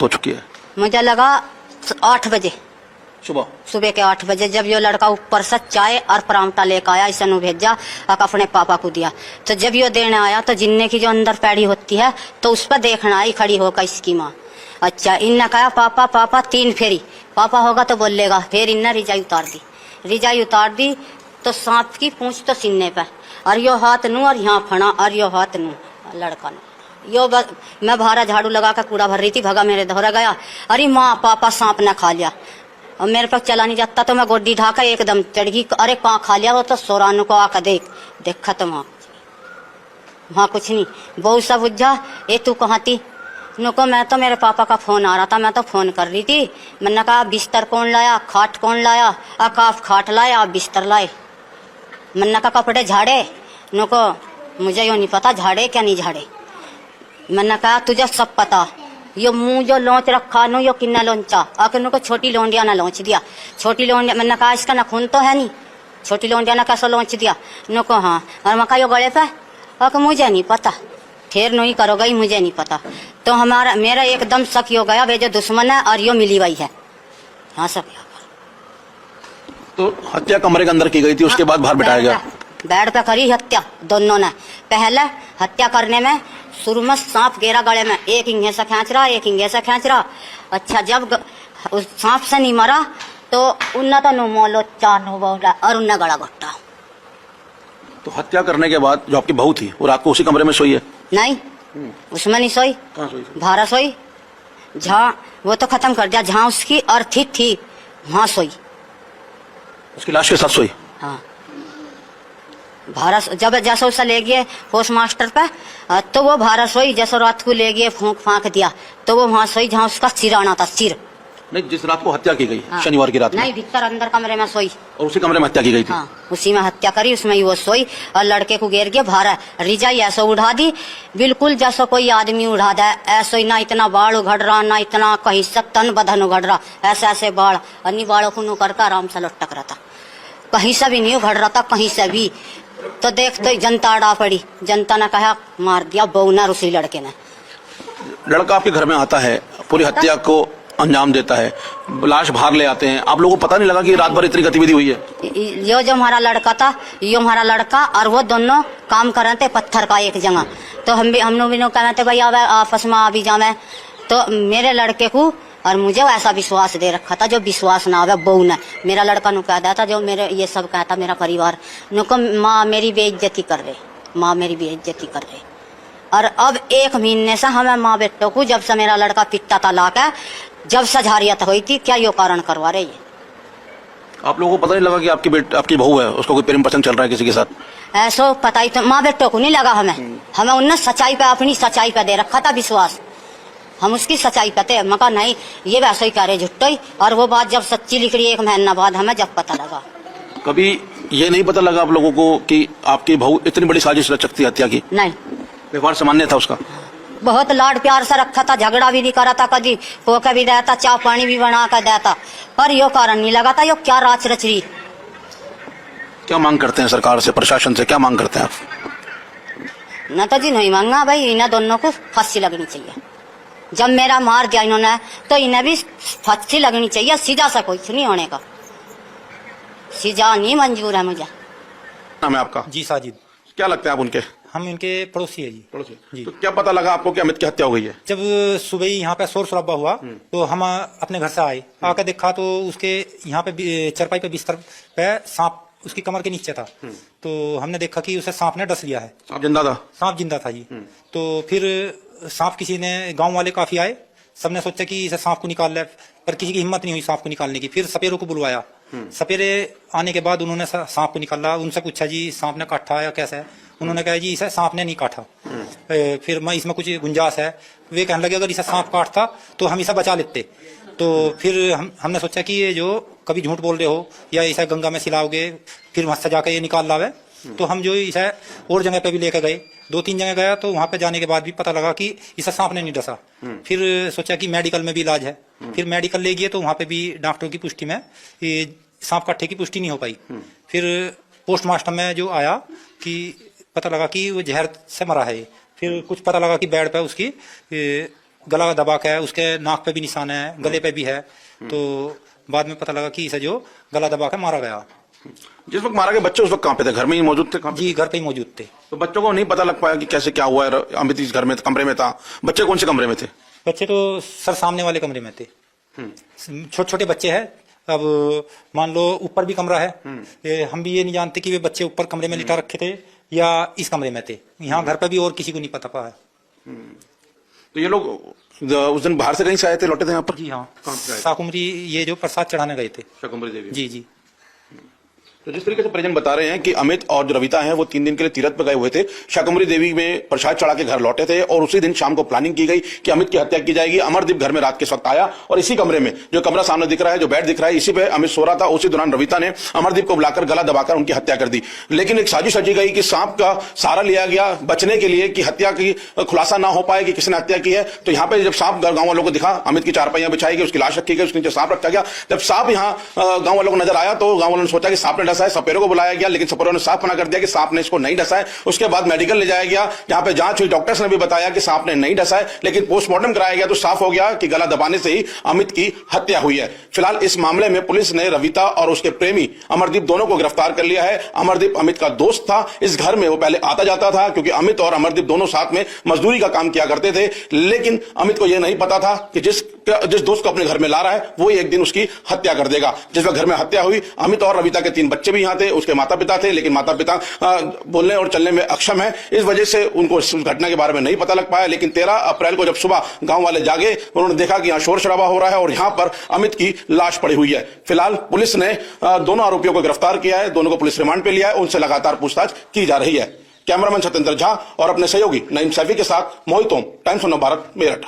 हो चुकी है? मुझे लगा 8 बजे सुबह के 8 बजे, जब ये लड़का ऊपर से चाय और परांठा लेकर आया, इसे भेजा और अपने पापा को दिया। तो जब ये देने आया तो जिन्ने की जो अंदर पैड़ी होती है तो उस पर देखना आई खड़ी होकर इसकी माँ। अच्छा, इनने कहा पापा पापा 3 फेरी, पापा होगा तो बोलेगा। फिर इनने रिजाई उतार दी तो सांप की पूंछ तो सीने पे, और यो हाथ नू और यहाँ फना, और यो हाथ नू लड़का ने यो मैं बाहर झाड़ू लगा कर कूड़ा भर रही थी, भगा मेरे धोरा गया, अरे माँ पापा सांप ने खा लिया। और मेरे पास चला नहीं जाता तो मैं गोड्डी ढाकर एकदम चढ़ गई, अरे कहाँ खा लिया वो, तो सोरानू को आकर देखा तो वहाँ कुछ नहीं। बहुत सा बुझा, ये तू कहाँ थी? नुको मैं तो मेरे पापा का फोन आ रहा था, मैं तो फोन कर रही थी। मैंने कहा बिस्तर कौन लाया, खाट कौन लाया? आप खाट लाया, बिस्तर लाए। मैंने कहा कपड़े झाड़े? नुको मुझे यो नहीं पता झाड़े क्या नहीं झाड़े। मैंने कहा तुझे सब पता, यो मुंह जो लौच रखा नो यो किन्ना लोंचा, आकर नुको छोटी लोंडिया ना लौच दिया। छोटी लोंडिया, मैंने कहा इसका नाखून तो है नहीं, छोटी लोंडिया ना कैसा लौच दिया? नुको हाँ, और मैं कहा यो गले पे? आकर मुझे नहीं पता। फिर नहीं करोगा ही, मुझे नहीं पता। तो मेरा एकदम शक हो गया, वे जो दुश्मन है और यो मिली हुई है। हाँ सब। तो हत्या कमरे के अंदर की गई थी, उसके बाद बाहर बिठाया गया? बेड पे करी हत्या दोनों ने। पहले हत्या करने में शुरू में सांप गेरा गले में, एक इंगे से खींच रहा, एक इंगे से खींच रहा। अच्छा, जब उस सांप से नहीं मरा तो उन्ना तो नुमोलो चानू बोला और उन्ना गड़ा घोटा। तो हत्या करने के बाद जो आपकी बहू थी वो रात को उसी कमरे में सोई है? नहीं, उसमें नहीं सोई। कहाँ सोई थी? भारा सोई, जहाँ वो तो खत्म कर दिया, जहाँ उसकी अर्थी थी वहाँ सोई। उसकी लाश के साथ सोई? हाँ, भारत जब जैसा उसे ले गए पोस्ट मास्टर पे, तो वो भारत सोई। जैसा रात को ले गए फूंक फांक दिया तो वो वहाँ सोई जहाँ उसका सिर आना था, सिर। नहीं, जिस रात को हत्या की गई, हाँ। शनिवार की रात में? नहीं, भीतर अंदर कमरे में सोई। और उसी कमरे में हत्या की गई थी? हाँ, उसी में हत्या करी, उसमें ही वो सोई। और लड़के को घेर के भारा रिजाई ऐसा उड़ा दी, बिल्कुल जैसा कोई आदमी उड़ा दे ऐसा ही। ना इतना बाढ़ उघड़ रहा, ना इतना कहीं से तन बदन उघड़ रहा, ऐसे ऐसे बाढ़। अन्य बाढ़ों को नुकर कर आराम से लटक रहा था, कहीं से भी नहीं उघड़ रहा था, कहीं से भी। तो देख तो जनता अड़ा पड़ी, जनता ने कहा मार दिया बहू ने, उसी लड़के ने। लड़का आपके घर में आता है, पूरी हत्या को अंजाम देता है, लाश बाहर ले आते हैं, आप लोगों को पता नहीं लगा कि रात भर इतनी गतिविधि हुई है? यो जो हमारा लड़का था, यो हमारा लड़का और वो दोनों काम कर रहे थे पत्थर का एक जगह। तो हम लोग भी कह रहे थे भाई अब आपस में आ भी जावे। तो मेरे लड़के को और मुझे ऐसा विश्वास दे रखा था जो विश्वास ना आवे बहू ने। मेरा लड़का नु कहता था, जो मेरे ये सब कहता मेरा परिवार नुको माँ मेरी बेइज्जती कर रहे, माँ मेरी बेइज्जती कर रहे। और अब 1 महीने से हमें माँ बेटों को, जब से मेरा लड़का पिटता था लाकर, जब से झारियत हुई थी, क्या यो कारण करवा रहे? आप लोगों को पता नहीं लगा कि आपकी बहू है, उसको कोई प्रेम पसंद चल रहा है किसी के साथ? ऐसो पता ही तो माँ बेटों को नहीं लगा हमें उनने सच्चाई पे, अपनी सच्चाई पे दे रखा था विश्वास। हम उसकी सच्चाई पे थे, मका नहीं ये वैसे ही करे झुट्टो ही। और वो बात जब सच्ची निकली 1 महीना बाद हमें जब पता लगा। कभी ये नहीं पता लगा आप लोगों को कि आपकी बहू इतनी बड़ी साजिश रच सकती है हत्या की? नहीं, व्यवहार सामान्य था उसका? बहुत लाड प्यार से रखा था, झगड़ा भी नहीं करा था कभी, होकर भी रहता, चाय पानी भी बना कर देता। पर यो कारण नहीं लगा था यो क्या राच रच रही। क्या मांग करते हैं सरकार से, प्रशासन से क्या मांग करते हैं आप? न तो जी नहीं मांगा भाई, इन्हें दोनों को फांसी लगनी चाहिए। जब मेरा मार दिया इन्होंने तो इन्हें भी फांसी लगनी चाहिए, सीधा सा कुछ नहीं होने का, सीधा नहीं मंजूर है मुझे। नाम है आपका? जी साजिद। क्या लगते हैं आप उनके? हम इनके पड़ोसी है जी। पड़ोसी जी। तो क्या पता लगा आपको कि अमित की हत्या हो गई है? जब सुबह ही यहाँ पे शोर शराबा हुआ तो हम अपने घर से आए, आकर देखा तो उसके यहाँ पे चरपाई पे बिस्तर पे सांप उसकी कमर के नीचे था। तो हमने देखा कि उसे सांप ने डस लिया है। सांप जिंदा था? सांप जिंदा था जी। तो फिर सांप किसी ने, गांव वाले काफी आए, सबने सोचा कि इसे सांप को निकाल ले, पर किसी की हिम्मत नहीं हुई सांप को निकालने की। फिर सपेरों को बुलवाया, सपेरे आने के बाद उन्होंने सांप को निकाला। उनसे पूछा जी सांप ने काटा या कैसा है? उन्होंने कहा जी इसे सांप ने नहीं काटा। फिर मैं इसमें कुछ गुंजाइश है, वे कहने लगे अगर इसे सांप काटता तो हम इसे बचा लेते। तो फिर हमने सोचा कि ये जो कभी झूठ बोल रहे हो या इसे गंगा में सिलाओगे फिर वहां से जाकर ये निकाल लावे। तो हम जो इसे और जगह पे भी लेकर गए, 2-3 जगह गया, तो वहां पे जाने के बाद भी पता लगा कि इसे सांप ने नहीं डसा। फिर सोचा कि मेडिकल में भी इलाज है, फिर मेडिकल ले गए तो वहां पे भी डॉक्टरों की पुष्टि में सांप काटने की पुष्टि नहीं हो पाई। फिर पोस्टमार्टम में जो आया कि पता लगा कि वो जहर से मरा है। फिर कुछ पता लगा कि बेड पे उसकी गला दबा के है, उसके नाक पे भी निशान है, गले पे भी है। तो बाद में पता लगा कि इसे जो गला दबा के मारा गया। जिस वक्त मारा गया बच्चे उस वक्त कहाँ पे थे? घर में ही मौजूद थे? कहाँ पे? जी घर पे ही मौजूद थे। तो बच्चों को नहीं पता लग पाया कि कैसे क्या हुआ है? अमित इस घर में कमरे में था। बच्चे कौन से कमरे में थे? बच्चे तो सर सामने वाले कमरे में थे। छोटे छोटे बच्चे हैं। अब मान लो ऊपर भी कमरा है, हम भी ये नहीं जानते कि वे बच्चे ऊपर कमरे में लिटा रखे थे या इस कमरे में थे। यहाँ घर पे भी और किसी को नहीं पता पाया। तो ये लोग उस दिन बाहर से कहीं से आए थे, लौटे थे यहाँ पर? जी हाँ, कहाँ से आए थे? शाकुंभरी ये जो प्रसाद चढ़ाने गए थे। शाकुंभरी देवी। जी जी। तो जिस तरीके से परिजन बता रहे हैं कि अमित और जो रविता हैं वो 3 दिन के लिए तीरथ पर गए हुए थे, शाकुंभरी देवी में प्रसाद चढ़ा के घर लौटे थे और उसी दिन शाम को प्लानिंग की गई कि अमित की हत्या की जाएगी। अमरदीप घर में रात के वक्त आया और इसी कमरे में, जो कमरा सामने दिख रहा है, जो बेड दिख रहा है, इसी पे अमित सो रहा था। उसी दौरान रविता ने अमरदीप को बुलाकर गला दबाकर उनकी हत्या कर दी। लेकिन एक साजिश रची गई कि सांप का सहारा लिया गया बचने के लिए कि हत्या की खुलासा ना हो पाए कि किसने हत्या की है। तो यहाँ पे जब सांप गांव वालों को दिखा, अमित की चारपाइयां बिछाई गई, उसकी लाश रखी गई, उसके नीचे सांप रखा गया। जब सांप यहाँ गांव वालों को नजर आया तो गांव वालों ने सोचा कि सांप ने डसा है, सपेरों को बुलाया गया, लेकिन सपेरों ने साफ मना कर दिया कि सांप ने इसको नहीं डसा है। उसके बाद मेडिकल ले जाया गया, जहां पे जांच हुई, डॉक्टर्स ने भी बताया कि सांप ने नहीं डसा है, लेकिन पोस्टमार्टम कराया गया तो साफ हो गया कि गला दबाने से ही अमित की हत्या हुई है। फिलहाल इस मामले में पुलिस ने रविता और उसके प्रेमी अमरदीप दोनों को गिरफ्तार कर लिया है। अमरदीप अमित का दोस्त था। इस घर में वो पहले आता जाता था क्योंकि अमित और अमरदीप दोनों साथ में मजदूरी का काम किया करते थे। लेकिन अमित को यह नहीं पता था कि जिस दोस्त को अपने घर में ला रहा है वो एक दिन उसकी हत्या कर देगा। जिस वक्त घर में हत्या हुई, अमित और रविता के 3 बच्चे भी यहां थे, उसके माता पिता थे, लेकिन माता पिता बोलने और चलने में अक्षम है। इस वजह से उनको इस घटना के बारे में नहीं पता लग पाया। लेकिन 13 अप्रैल को जब सुबह गांव वाले जागे, उन्होंने देखा कि यहाँ शोर शराबा हो रहा है और यहाँ पर अमित की लाश पड़ी हुई है। फिलहाल पुलिस ने दोनों आरोपियों को गिरफ्तार किया है, दोनों को पुलिस रिमांड पे लिया है, उनसे लगातार पूछताछ की जा रही है। कैमरामैन सत्येंद्र झा और अपने सहयोगी नईम सैफी के साथ मोहित ओम, टाइम्स ऑफ नव भारत, मेरठ।